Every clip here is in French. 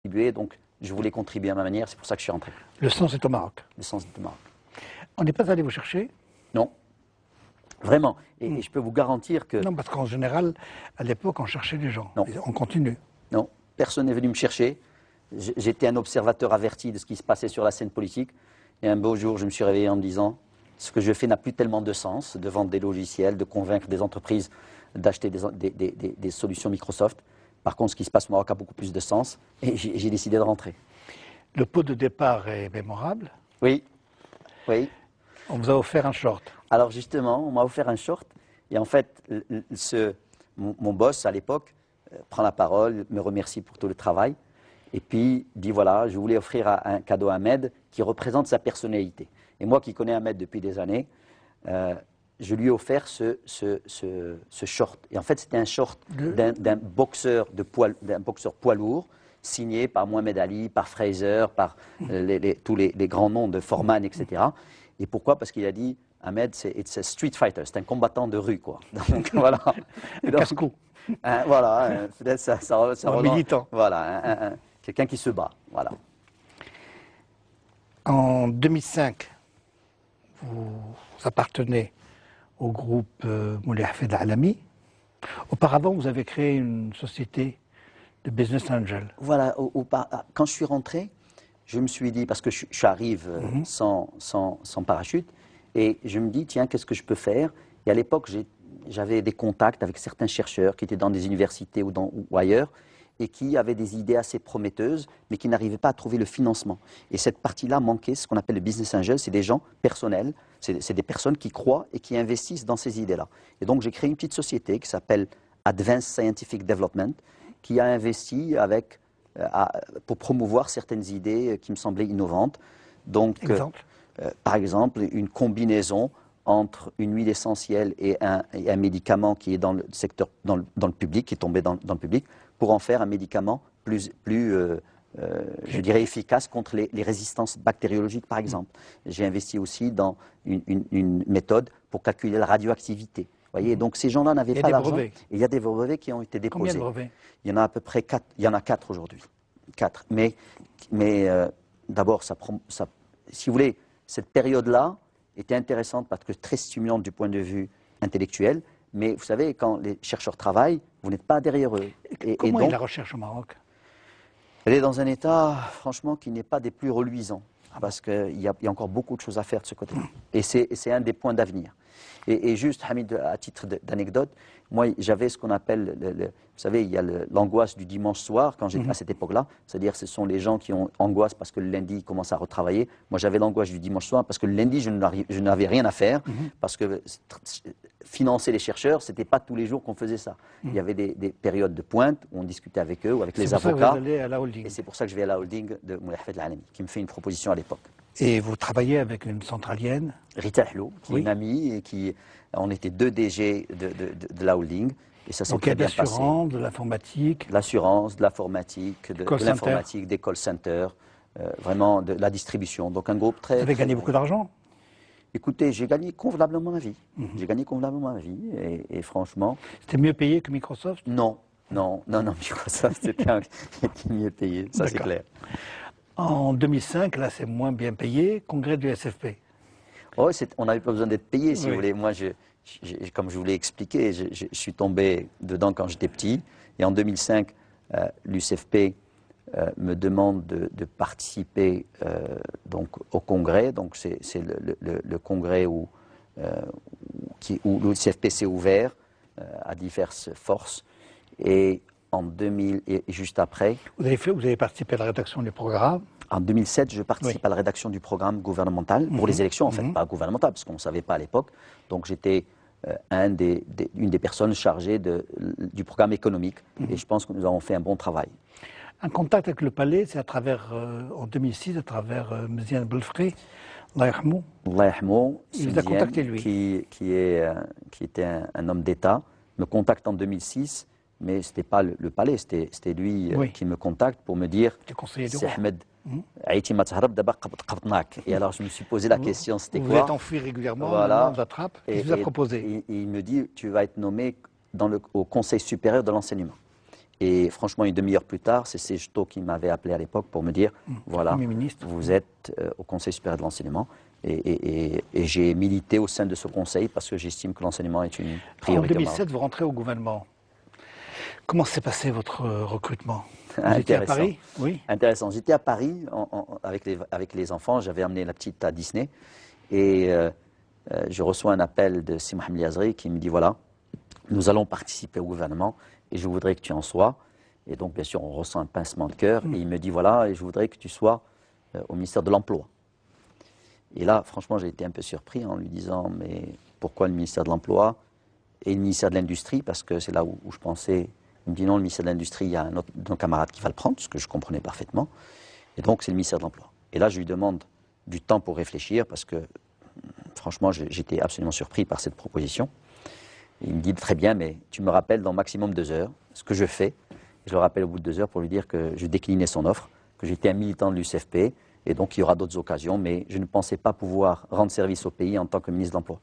contribuer, donc je voulais contribuer à ma manière, c'est pour ça que je suis rentré. Le sens est au Maroc. Le sens est au Maroc. On n'est pas allé vous chercher? Non, vraiment. Et je peux vous garantir que... Non, parce qu'en général, à l'époque, on cherchait les gens. Non. On continue. Non, personne n'est venu me chercher. J'étais un observateur averti de ce qui se passait sur la scène politique. Et un beau jour, je me suis réveillé en me disant, ce que je fais n'a plus tellement de sens, de vendre des logiciels, de convaincre des entreprises d'acheter des solutions Microsoft. Par contre, ce qui se passe au Maroc a beaucoup plus de sens. Et j'ai décidé de rentrer. Le pot de départ est mémorable. Oui, oui. On vous a offert un short. Alors justement, on m'a offert un short. Et en fait, mon boss à l'époque prend la parole, me remercie pour tout le travail. Et puis dit voilà, je voulais offrir un cadeau à Ahmed qui représente sa personnalité. Et moi qui connais Ahmed depuis des années, je lui ai offert ce short. Et en fait, c'était un short d'un boxeur poids lourd, signé par Mohamed Ali, par Fraser, par tous les grands noms de Foreman, etc. Et pourquoi? Parce qu'il a dit, Ahmed, c'est un street fighter, c'est un combattant de rue, quoi. Donc voilà. Un casse-cou. Voilà, peut-être ça un militant. Voilà, quelqu'un qui se bat, voilà. En 2005, vous appartenez au groupe Moulay Hafid Alami. Auparavant, vous avez créé une société de business angel. Voilà, quand je suis rentré, je me suis dit, parce que j'arrive sans parachute, et je me dis, tiens, qu'est-ce que je peux faire? Et à l'époque, j'avais des contacts avec certains chercheurs qui étaient dans des universités ou ailleurs, et qui avaient des idées assez prometteuses, mais qui n'arrivaient pas à trouver le financement. Et cette partie-là manquait, ce qu'on appelle le business angel, c'est des gens personnels, c'est des personnes qui croient et qui investissent dans ces idées-là. Et donc j'ai créé une petite société qui s'appelle Advanced Scientific Development, qui a investi pour promouvoir certaines idées qui me semblaient innovantes. Donc, par exemple, une combinaison entre une huile essentielle et un médicament qui est dans le secteur, dans le public, qui est tombé dans le public, pour en faire un médicament plus je dirais, efficace contre les résistances bactériologiques, par exemple. J'ai investi aussi dans une méthode pour calculer la radioactivité. Vous voyez, donc ces gens-là n'avaient pas d'argent. Il y a des brevets qui ont été déposés. Combien de brevets? Il y en a à peu près 4. Il y en a 4 aujourd'hui. 4. Mais d'abord, si vous voulez, cette période-là était intéressante parce que très stimulante du point de vue intellectuel. Mais vous savez, quand les chercheurs travaillent, vous n'êtes pas derrière eux. Comment est la recherche au Maroc? Elle est dans un état, franchement, qui n'est pas des plus reluisants. Parce qu'il y a encore beaucoup de choses à faire de ce côté-là. Et c'est un des points d'avenir. Et juste, Hamid, à titre d'anecdote, moi, j'avais ce qu'on appelle, vous savez, il y a l'angoisse du dimanche soir, quand j'étais à cette époque-là. C'est-à-dire, ce sont les gens qui ont angoisse parce que le lundi, ils commencent à retravailler. Moi, j'avais l'angoisse du dimanche soir parce que le lundi, je n'avais rien à faire. Parce que financer les chercheurs, ce n'était pas tous les jours qu'on faisait ça. Il y avait des périodes de pointe où on discutait avec eux ou avec les avocats. C'est pour ça que vous allez à la holding. Et c'est pour ça que je vais à la holding de Moulay Hafid Alami, qui me fait une proposition à l'époque. Et vous travaillez avec une centralienne? Rita Hlou, qui est une amie, et on était 2 DG de la holding, et ça s'est très bien passé. Donc il y a de l'assurance, de l'informatique? De l'assurance, de l'informatique, de l'informatique, des call centers, vraiment de la distribution. Donc un groupe très... Vous avez gagné beaucoup d'argent? Écoutez, j'ai gagné convenablement ma vie. J'ai gagné convenablement ma vie, et franchement... C'était mieux payé que Microsoft? Non, Microsoft, c'était mieux payé, ça c'est clair. En 2005, là, c'est moins bien payé, congrès du SFP. Oh, on n'avait pas besoin d'être payé, si vous voulez. Moi, comme je vous l'ai expliqué, je suis tombé dedans quand j'étais petit. Et en 2005, l'UCFP me demande de participer donc, au congrès. Donc, c'est le congrès où l'UCFP s'est ouvert à diverses forces. Et en 2000, et juste après... Vous avez participé à la rédaction du programme? En 2007, je participe à la rédaction du programme gouvernemental, pour les élections en fait, pas gouvernemental, parce qu'on ne savait pas à l'époque. Donc j'étais une des personnes chargées du programme économique, et je pense que nous avons fait un bon travail. Un contact avec le palais, c'est à travers, en 2006, à travers Mziane Belfri, Allah yarhamou. Allah yarhamou, il vous a contacté lui. Qui était un homme d'État, me contacte en 2006. Mais ce n'était pas le palais, c'était lui qui me contacte pour me dire c'est Ahmed, et alors je me suis posé la question, c'était quoi? Vous êtes enfui régulièrement, on vous attrape, il vous a proposé. Et il me dit, tu vas être nommé au Conseil supérieur de l'enseignement. Et franchement, une demi-heure plus tard, c'est Sejto qui m'avait appelé à l'époque pour me dire, voilà, vous êtes au Conseil supérieur de l'enseignement. Et j'ai milité au sein de ce conseil parce que j'estime que l'enseignement est une priorité. En 2007, vous rentrez au gouvernement. Comment s'est passé votre recrutement? Vous étiez à Intéressant. Paris? Oui. Intéressant. J'étais à Paris avec les enfants. J'avais amené la petite à Disney. Et je reçois un appel de Si Mohamed Yazri qui me dit, voilà, nous allons participer au gouvernement et je voudrais que tu en sois. Et donc, bien sûr, on ressent un pincement de cœur. Et il me dit, voilà, et je voudrais que tu sois au ministère de l'Emploi. Et là, franchement, j'ai été un peu surpris en lui disant, mais pourquoi le ministère de l'Emploi et le ministère de l'Industrie? Parce que c'est là où je pensais. Il me dit non, le ministère de l'Industrie, il y a un autre de nos camarades qui va le prendre, ce que je comprenais parfaitement. Et donc, c'est le ministère de l'Emploi. Et là, je lui demande du temps pour réfléchir parce que, franchement, j'étais absolument surpris par cette proposition. Et il me dit très bien, mais tu me rappelles dans maximum 2 heures, ce que je fais. Je le rappelle au bout de 2 heures pour lui dire que je déclinais son offre, que j'étais un militant de l'UCFP. Et donc, il y aura d'autres occasions, mais je ne pensais pas pouvoir rendre service au pays en tant que ministre de l'Emploi.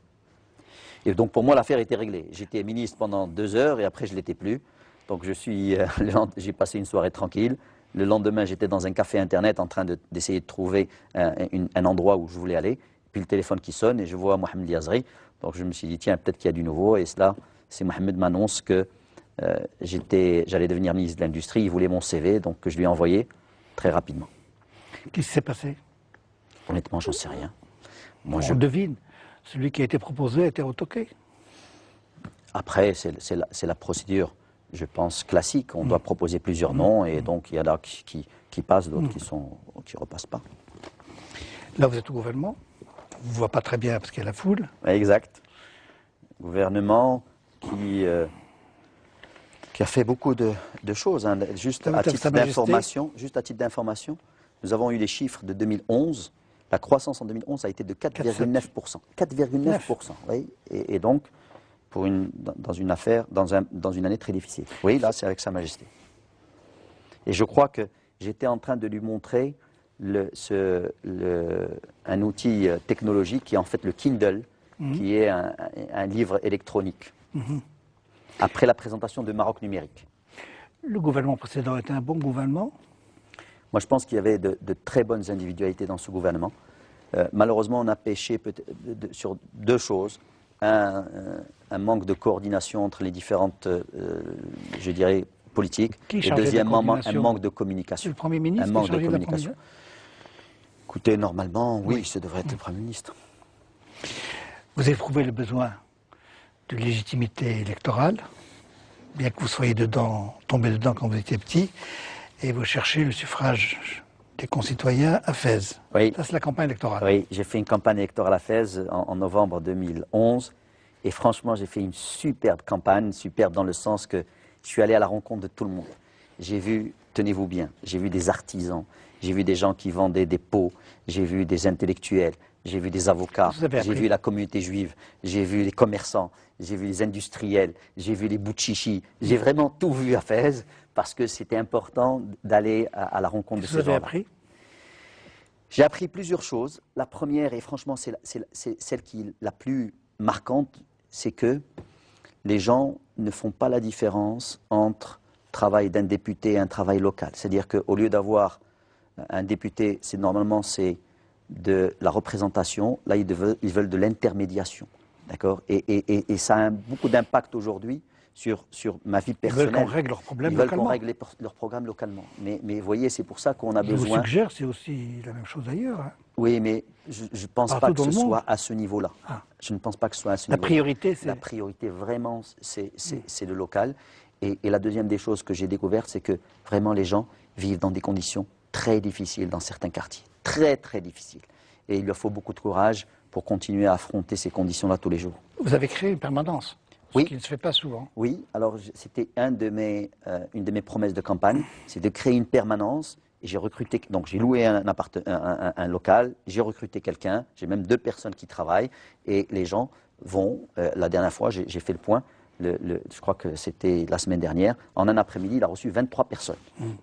Et donc, pour moi, l'affaire était réglée. J'étais ministre pendant 2 heures et après, je ne l'étais plus. Donc, j'ai passé une soirée tranquille. Le lendemain, j'étais dans un café Internet en train d'essayer de trouver un endroit où je voulais aller. Puis le téléphone qui sonne et je vois Mohamed Yazri. Donc, je me suis dit, tiens, peut-être qu'il y a du nouveau. Et cela, c'est Mohamed m'annonce que j'allais devenir ministre de l'Industrie. Il voulait mon CV, donc que je lui ai envoyé très rapidement. Qu'est-ce qui s'est passé? Honnêtement, j'en sais rien. On devine. Celui qui a été proposé a été retoqué. Après, c'est la procédure, je pense, classique. On doit proposer plusieurs noms et donc il y en a qui passent, d'autres qui ne repassent pas. Là, vous êtes au gouvernement. On ne vous voit pas très bien parce qu'il y a la foule. Exact. Gouvernement qui a fait beaucoup de choses. Hein. Juste à titre d'information, nous avons eu les chiffres de 2011. La croissance en 2011 a été de 4,9%. 4,9%. Oui. Et donc, dans une année très difficile. Oui, là, c'est avec Sa Majesté. Et je crois que j'étais en train de lui montrer un outil technologique qui est en fait le Kindle, qui est un livre électronique. Après la présentation de Maroc numérique. Le gouvernement précédent était un bon gouvernement? Moi, je pense qu'il y avait de très bonnes individualités dans ce gouvernement. Malheureusement, on a péché sur 2 choses. Un manque de coordination entre les différentes, je dirais, politiques. Et deuxièmement, un manque de communication. Le Premier ministre? Un manque de communication. Écoutez, normalement, oui, ça devrait être le Premier ministre. Vous avez éprouvé le besoin de légitimité électorale, bien que vous soyez tombé dedans quand vous étiez petit, et vous cherchez le suffrage des concitoyens à Fès. Oui. Ça, c'est la campagne électorale. Oui, j'ai fait une campagne électorale à Fès en novembre 2011. Et franchement, j'ai fait une superbe campagne, superbe dans le sens que je suis allé à la rencontre de tout le monde. J'ai vu, tenez-vous bien, j'ai vu des artisans, j'ai vu des gens qui vendaient des pots, j'ai vu des intellectuels, j'ai vu des avocats, j'ai vu la communauté juive, j'ai vu les commerçants, j'ai vu les industriels, j'ai vu les bouchichis. J'ai vraiment tout vu à Fès parce que c'était important d'aller à la rencontre de ces gens-là. Vous avez appris? J'ai appris plusieurs choses. La première, et franchement c'est celle qui est la plus marquante, c'est que les gens ne font pas la différence entre travail d'un député et un travail local. C'est-à-dire qu'au lieu d'avoir un député, normalement c'est de la représentation, là ils veulent de l'intermédiation. D'accord ? Et ça a beaucoup d'impact aujourd'hui sur ma vie personnelle. Ils veulent qu'on règle leurs problèmes localement. Ils veulent localement. qu'on règle leurs programmes localement. Mais vous voyez, c'est pour ça qu'on a Je vous besoin... suggère, c'est aussi la même chose ailleurs. Hein. Oui, mais je ne pense pas que ce soit à ce niveau-là. Ah. Je ne pense pas que ce soit à ce niveau-là. La priorité, c'est... La priorité, vraiment, c'est le local. Et la deuxième des choses que j'ai découvertes, c'est que vraiment les gens vivent dans des conditions très difficiles dans certains quartiers. Très, très difficiles. Et il leur faut beaucoup de courage pour continuer à affronter ces conditions-là tous les jours. Vous avez créé une permanence, ce qui ne se fait pas souvent. Oui, alors c'était une de mes promesses de campagne, c'est de créer une permanence. Et j'ai recruté, donc j'ai loué un local, j'ai recruté quelqu'un, j'ai même 2 personnes qui travaillent, et les gens vont, la dernière fois j'ai fait le point, je crois que c'était la semaine dernière, en un après-midi il a reçu 23 personnes,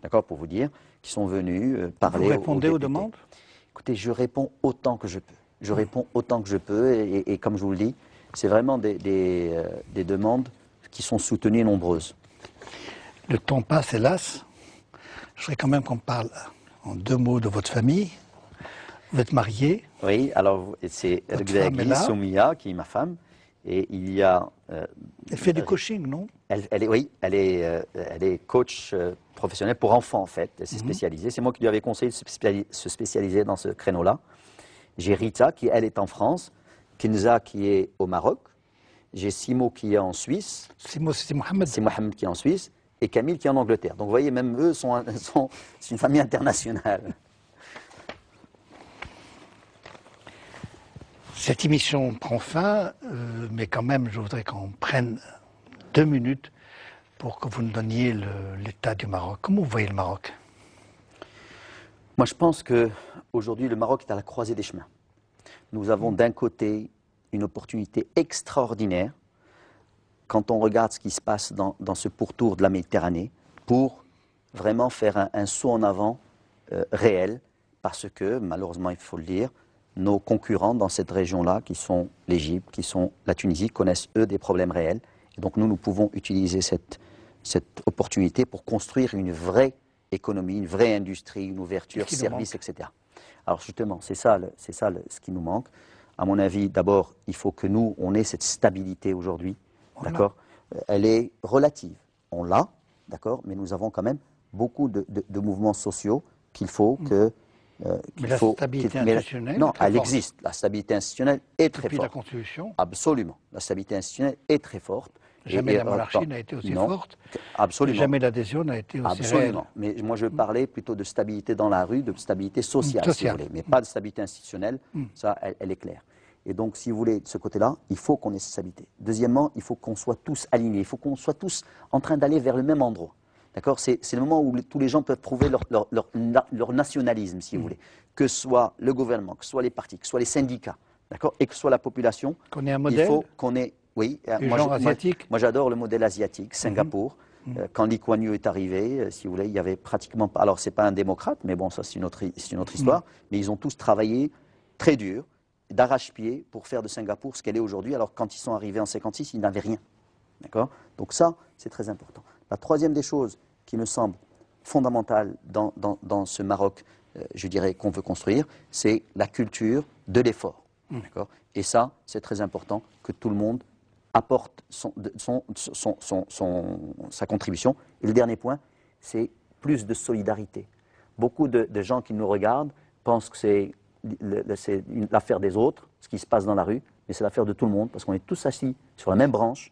d'accord, pour vous dire, qui sont venues parler. Vous répondez aux demandes? Écoutez, je réponds autant que je peux. Je réponds autant que je peux et comme je vous le dis, c'est vraiment des demandes qui sont soutenues et nombreuses. Le temps passe, hélas. Je voudrais quand même qu'on parle en 2 mots de votre famille. Vous êtes marié. Oui, alors c'est Rgdagui Soumia qui est ma femme. Et il y a... Elle fait du coaching, non? Oui, elle est coach professionnelle pour enfants en fait. Elle s'est spécialisée. C'est moi qui lui avais conseillé de se spécialiser dans ce créneau-là. J'ai Rita qui, elle, est en France. Kenza qui est au Maroc. J'ai Simo qui est en Suisse. Simo, c'est Mohamed. C'est Mohamed qui est en Suisse. Et Camille qui est en Angleterre. Donc vous voyez, même eux c'est une famille internationale. Cette émission prend fin, mais quand même, je voudrais qu'on prenne 2 minutes pour que vous nous donniez l'état du Maroc. Comment vous voyez le Maroc? Moi, je pense qu'aujourd'hui, le Maroc est à la croisée des chemins. Nous avons d'un côté une opportunité extraordinaire quand on regarde ce qui se passe dans ce pourtour de la Méditerranée pour vraiment faire un saut en avant réel, parce que, malheureusement, il faut le dire, nos concurrents dans cette région-là, qui sont l'Égypte, qui sont la Tunisie, connaissent eux des problèmes réels. Et donc nous pouvons utiliser cette opportunité pour construire une vraie économie, une vraie industrie, une ouverture, services, etc. Alors justement, c'est ça ce qui nous manque. À mon avis, d'abord, il faut que nous, on ait cette stabilité aujourd'hui, d'accord? Elle est relative, on l'a, d'accord? Mais nous avons quand même beaucoup de mouvements sociaux qu'il faut que... mais la stabilité institutionnelle, non, elle existe. La stabilité institutionnelle est très forte. Depuis la Constitution. Absolument. La stabilité institutionnelle est très forte. Jamais la monarchie n'a été aussi forte. Absolument. Jamais l'adhésion n'a été aussi absolument. Mais moi, je parlais plutôt de stabilité dans la rue, de stabilité sociale, si vous voulez. Mais pas de stabilité institutionnelle. Ça, elle est claire. Et donc, si vous voulez, de ce côté-là, il faut qu'on ait cette stabilité. Deuxièmement, il faut qu'on soit tous alignés. Il faut qu'on soit tous en train d'aller vers le même endroit. D'accord? C'est le moment où tous les gens peuvent prouver leur nationalisme, si vous voulez. Que ce soit le gouvernement, que ce soit les partis, que ce soit les syndicats, d'accord? Et que ce soit la population. Qu'on ait un modèle. Il faut qu'on ait... Oui, moi j'adore le modèle asiatique, Singapour. Quand Lee Kuan Yew est arrivé, si vous voulez, il y avait pratiquement pas... Alors, c'est pas un démocrate, mais bon, ça c'est une autre histoire. Mais ils ont tous travaillé très dur, d'arrache-pied, pour faire de Singapour ce qu'elle est aujourd'hui. Alors, quand ils sont arrivés en 1956, ils n'avaient rien. D'accord? Donc ça, c'est très important. La troisième des choses qui me semble fondamentale dans ce Maroc, je dirais, qu'on veut construire, c'est la culture de l'effort. D'accord? Et ça, c'est très important que tout le monde apporte sa contribution. Et le dernier point, c'est plus de solidarité. Beaucoup de gens qui nous regardent pensent que c'est l'affaire des autres, ce qui se passe dans la rue, mais c'est l'affaire de tout le monde, parce qu'on est tous assis sur la même branche.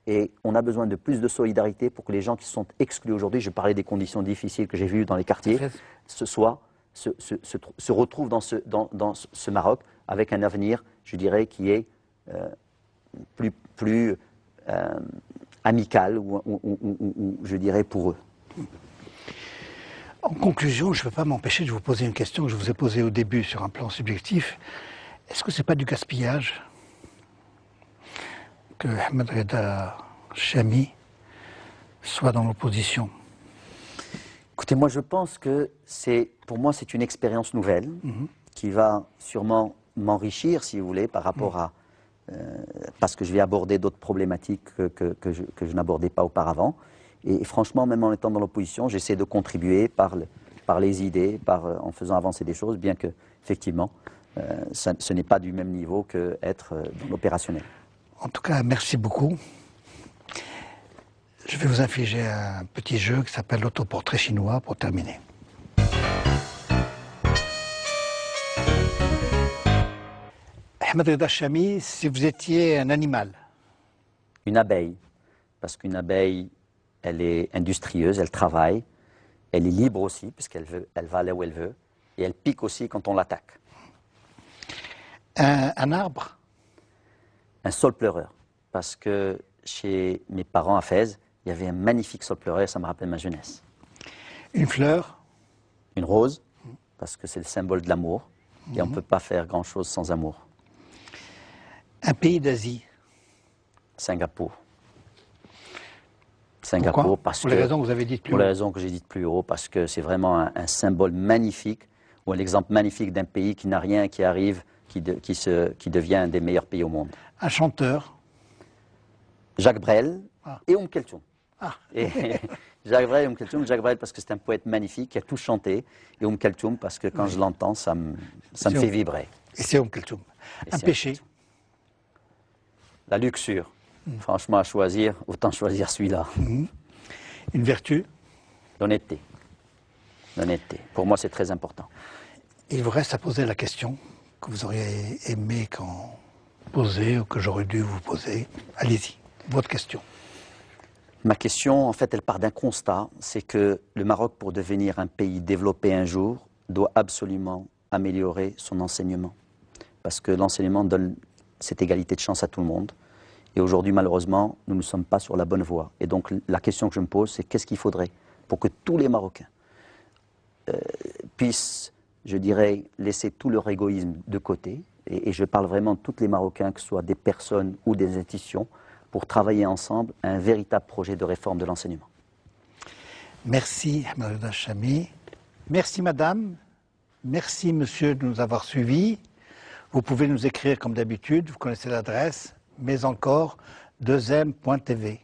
Et on a besoin de plus de solidarité pour que les gens qui sont exclus aujourd'hui, je parlais des conditions difficiles que j'ai vues dans les quartiers, se retrouvent dans ce Maroc avec un avenir, je dirais, qui est plus amical, ou je dirais pour eux. En conclusion, je ne peux pas m'empêcher de vous poser une question que je vous ai posée au début sur un plan subjectif. Est-ce que ce n'est pas du gaspillage que Ahmed Reda Chami soit dans l'opposition? Écoutez, moi je pense que pour moi c'est une expérience nouvelle qui va sûrement m'enrichir, si vous voulez, par rapport à... parce que je vais aborder d'autres problématiques que je n'abordais pas auparavant. Et franchement, même en étant dans l'opposition, j'essaie de contribuer par les idées, en faisant avancer des choses, bien que, effectivement, ce n'est pas du même niveau qu'être dans l'opérationnel. En tout cas, merci beaucoup. Je vais vous infliger un petit jeu qui s'appelle l'autoportrait chinois pour terminer. Ahmed Reda Chami, si vous étiez un animal? Une abeille, parce qu'une abeille, elle est industrieuse, elle travaille, elle est libre aussi, puisqu'elle va là où elle veut, et elle pique aussi quand on l'attaque. Un arbre? Un saule pleureur, parce que chez mes parents à Fès, il y avait un magnifique saule pleureur, ça me rappelle ma jeunesse. Une fleur? Une rose, parce que c'est le symbole de l'amour, et on ne peut pas faire grand-chose sans amour. Un pays d'Asie? Singapour. Pourquoi? Parce pour les raisons que vous avez dites plus haut. Pour les raisons que j'ai dites plus haut, parce que c'est vraiment un symbole magnifique, ou un exemple magnifique d'un pays qui n'a rien, qui arrive, qui devient un des meilleurs pays au monde. Un chanteur? Jacques Brel et Kulthum. Ah. Jacques Brel parce que c'est un poète magnifique qui a tout chanté, et Kalthoum parce que quand je l'entends, ça me fait vibrer. Et c'est Kalthoum. Un péché. La luxure. Franchement, à choisir, autant choisir celui-là. Une vertu. L'honnêteté. L'honnêteté. Pour moi, c'est très important. Il vous reste à poser la question que vous auriez aimé qu'on poser ou que j'aurais dû vous poser. Allez-y, votre question. Ma question, en fait, elle part d'un constat, c'est que le Maroc, pour devenir un pays développé un jour, doit absolument améliorer son enseignement. Parce que l'enseignement donne cette égalité de chance à tout le monde. Et aujourd'hui, malheureusement, nous ne sommes pas sur la bonne voie. Et donc, la question que je me pose, c'est qu'est-ce qu'il faudrait pour que tous les Marocains puissent, je dirais, laisser tout leur égoïsme de côté. Et je parle vraiment de tous les Marocains, que ce soit des personnes ou des institutions, pour travailler ensemble à un véritable projet de réforme de l'enseignement. Merci, Ahmed Rida Chami. Merci, madame. Merci, monsieur, de nous avoir suivis. Vous pouvez nous écrire comme d'habitude, vous connaissez l'adresse, mais encore 2m.tv.